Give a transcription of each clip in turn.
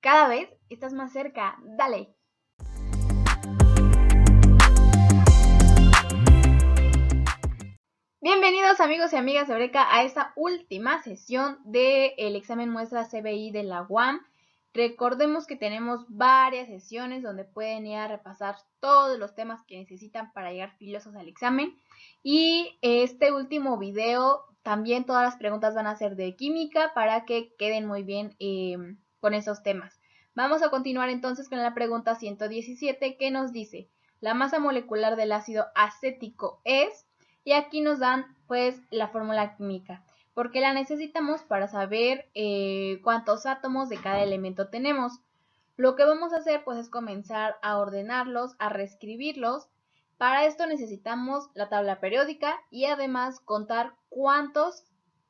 Cada vez estás más cerca. ¡Dale! Bienvenidos amigos y amigas de Eureka a esta última sesión del examen muestra CBI de la UAM. Recordemos que tenemos varias sesiones donde pueden ir a repasar todos los temas que necesitan para llegar filosos al examen. Y este último video también todas las preguntas van a ser de química para que queden muy bien con esos temas. Vamos a continuar entonces con la pregunta 117 que nos dice: la masa molecular del ácido acético es... Y aquí nos dan pues la fórmula química, porque la necesitamos para saber cuántos átomos de cada elemento tenemos. Lo que vamos a hacer pues es comenzar a ordenarlos, a reescribirlos. Para esto necesitamos la tabla periódica y además contar cuántos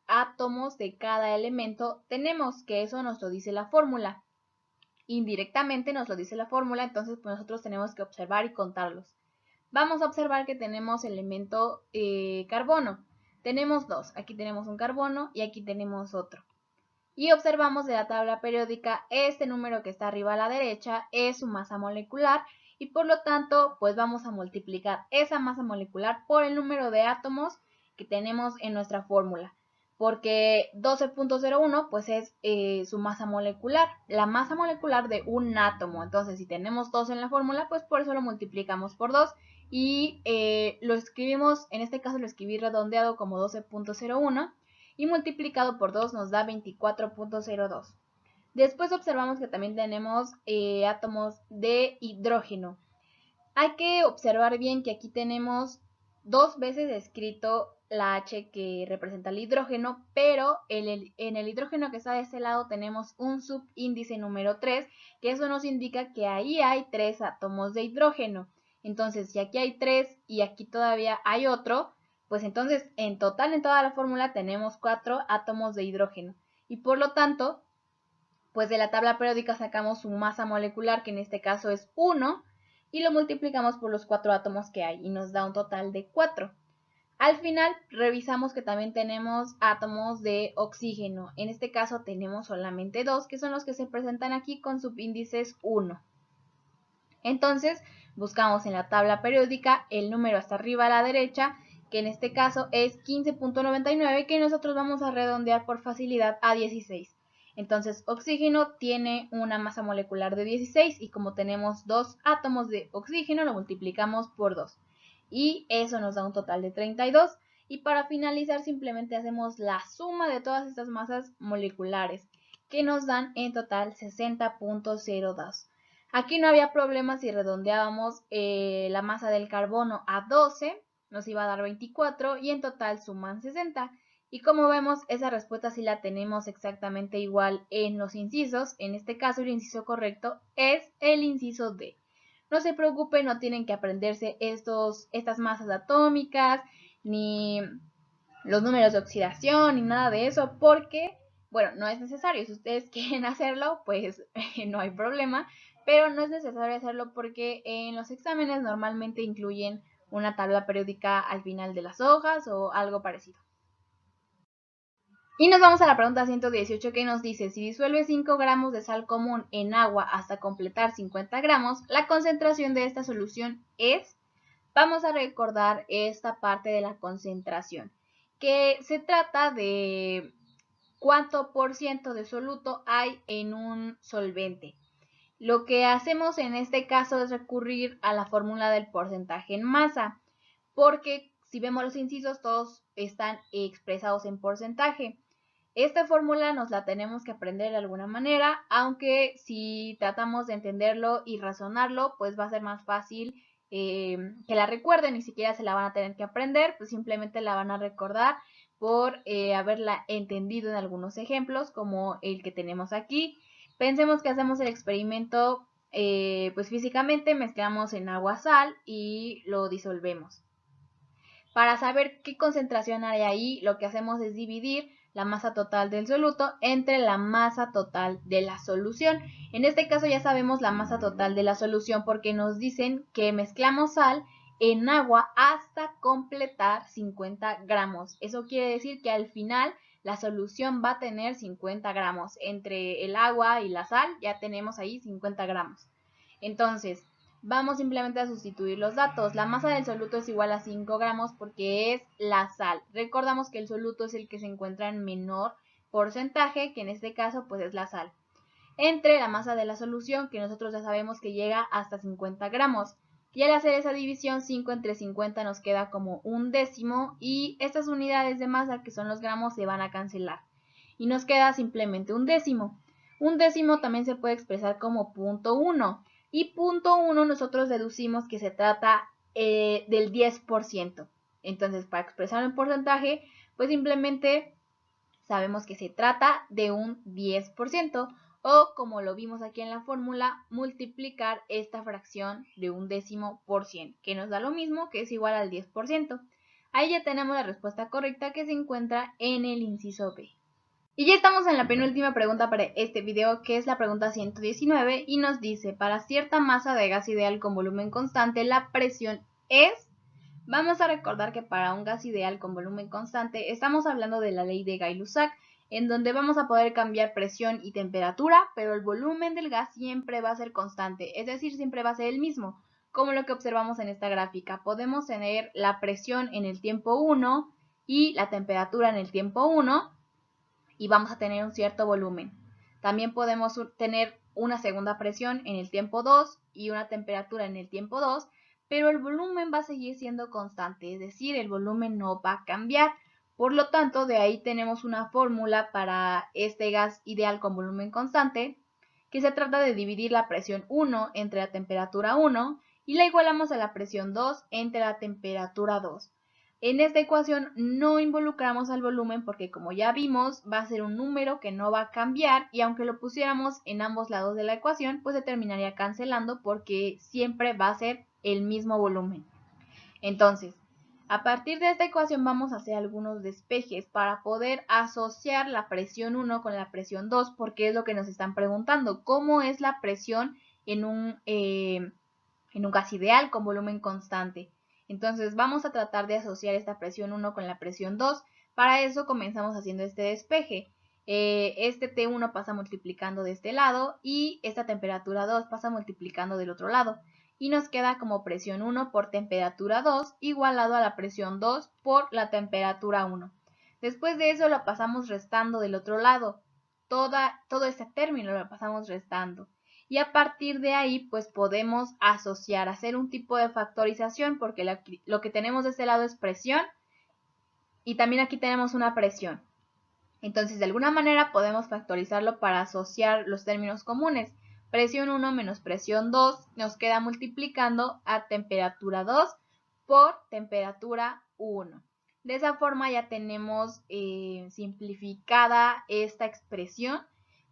átomos de cada elemento tenemos, que eso nos lo dice la fórmula. Indirectamente nos lo dice la fórmula, entonces pues nosotros tenemos que observar y contarlos. Vamos a observar que tenemos elemento carbono. Tenemos dos. Aquí tenemos un carbono y aquí tenemos otro. Y observamos de la tabla periódica este número que está arriba a la derecha es su masa molecular y por lo tanto pues vamos a multiplicar esa masa molecular por el número de átomos que tenemos en nuestra fórmula. Porque 12.01 pues es su masa molecular, la masa molecular de un átomo. Entonces si tenemos 2 en la fórmula pues por eso lo multiplicamos por 2 y lo escribimos, en este caso lo escribí redondeado como 12.01 y multiplicado por 2 nos da 24.02. Después observamos que también tenemos átomos de hidrógeno. Hay que observar bien que aquí tenemos dos veces escrito la H que representa el hidrógeno, pero en el hidrógeno que está de este lado tenemos un subíndice número 3, que eso nos indica que ahí hay 3 átomos de hidrógeno. Entonces, si aquí hay 3 y aquí todavía hay otro, pues entonces en total en toda la fórmula tenemos 4 átomos de hidrógeno. Y por lo tanto, pues de la tabla periódica sacamos su masa molecular, que en este caso es 1, y lo multiplicamos por los 4 átomos que hay y nos da un total de 4. Al final revisamos que también tenemos átomos de oxígeno. En este caso tenemos solamente 2, que son los que se presentan aquí con subíndices 1. Entonces buscamos en la tabla periódica el número hasta arriba a la derecha, que en este caso es 15.99, que nosotros vamos a redondear por facilidad a 16. Entonces oxígeno tiene una masa molecular de 16 y como tenemos 2 átomos de oxígeno lo multiplicamos por 2 y eso nos da un total de 32. Y para finalizar simplemente hacemos la suma de todas estas masas moleculares que nos dan en total 60.02. Aquí no había problema si redondeábamos la masa del carbono a 12, nos iba a dar 24 y en total suman 60. Y como vemos, esa respuesta sí la tenemos exactamente igual en los incisos. En este caso, el inciso correcto es el inciso D. No se preocupen, no tienen que aprenderse estas masas atómicas, ni los números de oxidación, ni nada de eso, porque, bueno, no es necesario. Si ustedes quieren hacerlo, pues no hay problema, pero no es necesario hacerlo porque en los exámenes normalmente incluyen una tabla periódica al final de las hojas o algo parecido. Y nos vamos a la pregunta 118 que nos dice: si disuelve 5 gramos de sal común en agua hasta completar 50 gramos, la concentración de esta solución es... Vamos a recordar esta parte de la concentración, que se trata de cuánto por ciento de soluto hay en un solvente. Lo que hacemos en este caso es recurrir a la fórmula del porcentaje en masa, porque si vemos los incisos todos están expresados en porcentaje. Esta fórmula nos la tenemos que aprender de alguna manera, aunque si tratamos de entenderlo y razonarlo, pues va a ser más fácil que la recuerden, ni siquiera se la van a tener que aprender, pues simplemente la van a recordar por haberla entendido en algunos ejemplos, como el que tenemos aquí. Pensemos que hacemos el experimento pues físicamente, mezclamos en agua sal y lo disolvemos. Para saber qué concentración hay ahí, lo que hacemos es dividir la masa total del soluto entre la masa total de la solución. En este caso ya sabemos la masa total de la solución porque nos dicen que mezclamos sal en agua hasta completar 50 gramos. Eso quiere decir que al final la solución va a tener 50 gramos. Entre el agua y la sal ya tenemos ahí 50 gramos. Entonces, vamos simplemente a sustituir los datos. La masa del soluto es igual a 5 gramos porque es la sal. Recordamos que el soluto es el que se encuentra en menor porcentaje, que en este caso pues es la sal. Entre la masa de la solución, que nosotros ya sabemos que llega hasta 50 gramos. Y al hacer esa división, 5 entre 50 nos queda como un décimo y estas unidades de masa, que son los gramos, se van a cancelar. Y nos queda simplemente un décimo. Un décimo también se puede expresar como 0.1. Y 0.1 nosotros deducimos que se trata del 10%. Entonces, para expresar en porcentaje, pues simplemente sabemos que se trata de un 10%. O, como lo vimos aquí en la fórmula, multiplicar esta fracción de un décimo por 100, que nos da lo mismo, que es igual al 10%. Ahí ya tenemos la respuesta correcta, que se encuentra en el inciso B. Y ya estamos en la penúltima pregunta para este video, que es la pregunta 119, y nos dice: para cierta masa de gas ideal con volumen constante, la presión es... Vamos a recordar que para un gas ideal con volumen constante estamos hablando de la ley de Gay-Lussac, en donde vamos a poder cambiar presión y temperatura, pero el volumen del gas siempre va a ser constante, es decir, siempre va a ser el mismo, como lo que observamos en esta gráfica. Podemos tener la presión en el tiempo 1 y la temperatura en el tiempo 1 y vamos a tener un cierto volumen. También podemos tener una segunda presión en el tiempo 2 y una temperatura en el tiempo 2, pero el volumen va a seguir siendo constante, es decir, el volumen no va a cambiar. Por lo tanto, de ahí tenemos una fórmula para este gas ideal con volumen constante, que se trata de dividir la presión 1 entre la temperatura 1 y la igualamos a la presión 2 entre la temperatura 2. En esta ecuación no involucramos al volumen porque, como ya vimos, va a ser un número que no va a cambiar, y aunque lo pusiéramos en ambos lados de la ecuación, pues se terminaría cancelando porque siempre va a ser el mismo volumen. Entonces, a partir de esta ecuación vamos a hacer algunos despejes para poder asociar la presión 1 con la presión 2, porque es lo que nos están preguntando: ¿cómo es la presión en un gas ideal con volumen constante? Entonces vamos a tratar de asociar esta presión 1 con la presión 2. Para eso comenzamos haciendo este despeje. Este T1 pasa multiplicando de este lado y esta temperatura 2 pasa multiplicando del otro lado. Y nos queda como presión 1 por temperatura 2 igualado a la presión 2 por la temperatura 1. Después de eso lo pasamos restando del otro lado. Todo este término lo pasamos restando. Y a partir de ahí pues podemos asociar, hacer un tipo de factorización, porque lo que tenemos de este lado es presión y también aquí tenemos una presión. Entonces de alguna manera podemos factorizarlo para asociar los términos comunes. Presión 1 menos presión 2 nos queda multiplicando a temperatura 2 por temperatura 1. De esa forma ya tenemos simplificada esta expresión,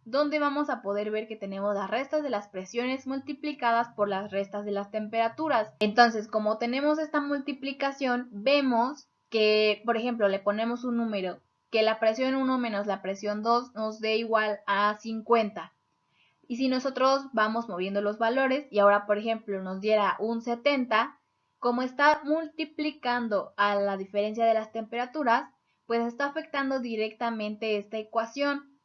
donde vamos a poder ver que tenemos las restas de las presiones multiplicadas por las restas de las temperaturas. Entonces, como tenemos esta multiplicación, vemos que, por ejemplo, le ponemos un número, que la presión 1 menos la presión 2 nos dé igual a 50. Y si nosotros vamos moviendo los valores y ahora, por ejemplo, nos diera un 70, como está multiplicando a la diferencia de las temperaturas, pues está afectando directamente esta ecuación.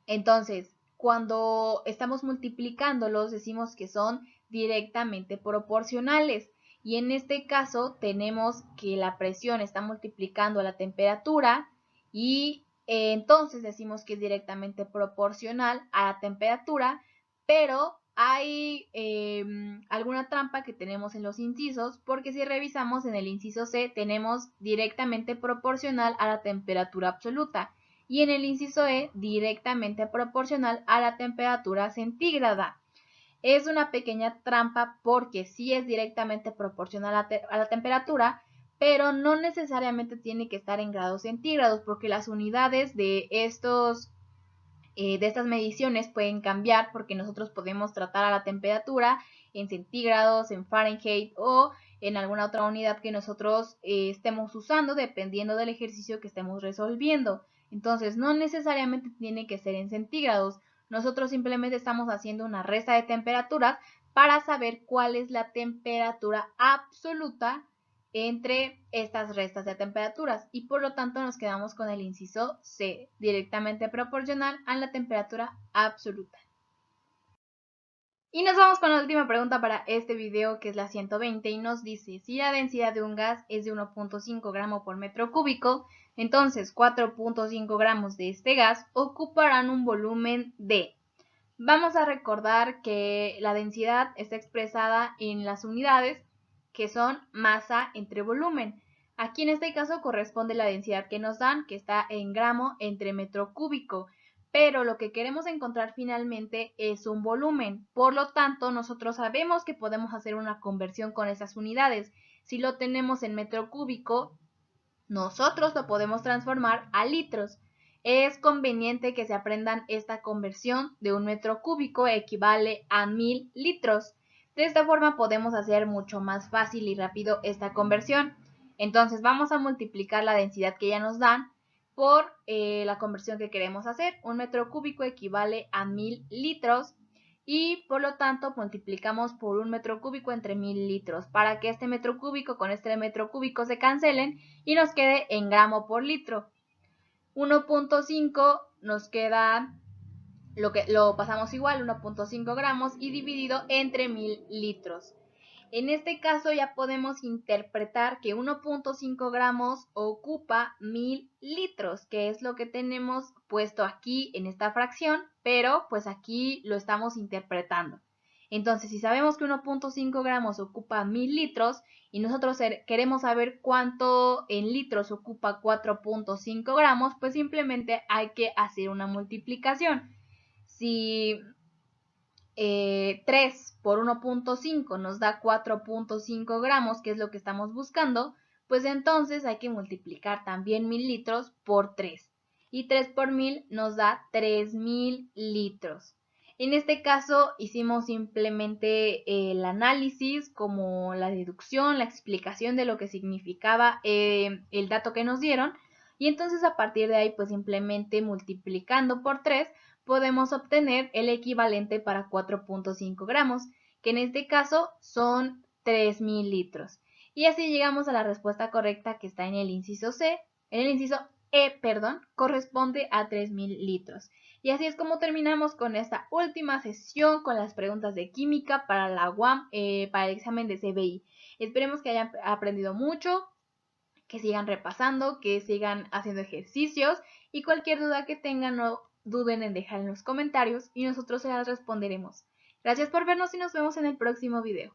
Entonces, cuando estamos multiplicándolos, decimos que son directamente proporcionales. Y en este caso tenemos que la presión está multiplicando a la temperatura y entonces decimos que es directamente proporcional a la temperatura, pero hay alguna trampa que tenemos en los incisos, porque si revisamos en el inciso C tenemos directamente proporcional a la temperatura absoluta y en el inciso E directamente proporcional a la temperatura centígrada. Es una pequeña trampa porque sí es directamente proporcional a la temperatura, pero no necesariamente tiene que estar en grados centígrados, porque las unidades de estas mediciones pueden cambiar, porque nosotros podemos tratar a la temperatura en centígrados, en Fahrenheit o en alguna otra unidad que nosotros estemos usando dependiendo del ejercicio que estemos resolviendo. Entonces no necesariamente tiene que ser en centígrados. Nosotros simplemente estamos haciendo una resta de temperaturas para saber cuál es la temperatura absoluta entre estas restas de temperaturas y por lo tanto nos quedamos con el inciso C, directamente proporcional a la temperatura absoluta. Y nos vamos con la última pregunta para este video, que es la 120, y nos dice, si la densidad de un gas es de 1.5 gramos por metro cúbico, entonces 4.5 gramos de este gas ocuparán un volumen de... Vamos a recordar que la densidad está expresada en las unidades, que son masa entre volumen. Aquí en este caso corresponde la densidad que nos dan, que está en gramo entre metro cúbico. Pero lo que queremos encontrar finalmente es un volumen. Por lo tanto, nosotros sabemos que podemos hacer una conversión con esas unidades. Si lo tenemos en metro cúbico, nosotros lo podemos transformar a litros. Es conveniente que se aprendan esta conversión. De un metro cúbico equivale a 1000 litros. De esta forma podemos hacer mucho más fácil y rápido esta conversión. Entonces vamos a multiplicar la densidad que ya nos dan por la conversión que queremos hacer. Un metro cúbico equivale a 1000 litros y por lo tanto multiplicamos por un metro cúbico entre 1000 litros para que este metro cúbico con este metro cúbico se cancelen y nos quede en gramo por litro. 1.5 nos queda, lo pasamos igual, 1.5 gramos y dividido entre 1000 litros. En este caso ya podemos interpretar que 1.5 gramos ocupa 1000 litros, que es lo que tenemos puesto aquí en esta fracción, pero pues aquí lo estamos interpretando. Entonces, si sabemos que 1.5 gramos ocupa 1000 litros y nosotros queremos saber cuánto en litros ocupa 4.5 gramos, pues simplemente hay que hacer una multiplicación. Si 3 por 1.5 nos da 4.5 gramos, que es lo que estamos buscando, pues entonces hay que multiplicar también 1000 litros por 3. Y 3 por 1000 nos da 3000 litros. En este caso hicimos simplemente el análisis, como la deducción, la explicación de lo que significaba el dato que nos dieron. Y entonces a partir de ahí, pues simplemente multiplicando por 3, podemos obtener el equivalente para 4.5 gramos, que en este caso son 3000 litros. Y así llegamos a la respuesta correcta, que está en el inciso C, en el inciso E, corresponde a 3000 litros. Y así es como terminamos con esta última sesión con las preguntas de química para la UAM, para el examen de CBI. Esperemos que hayan aprendido mucho, que sigan repasando, que sigan haciendo ejercicios y cualquier duda que tengan no duden en dejar en los comentarios y nosotros se las responderemos. Gracias por vernos y nos vemos en el próximo video.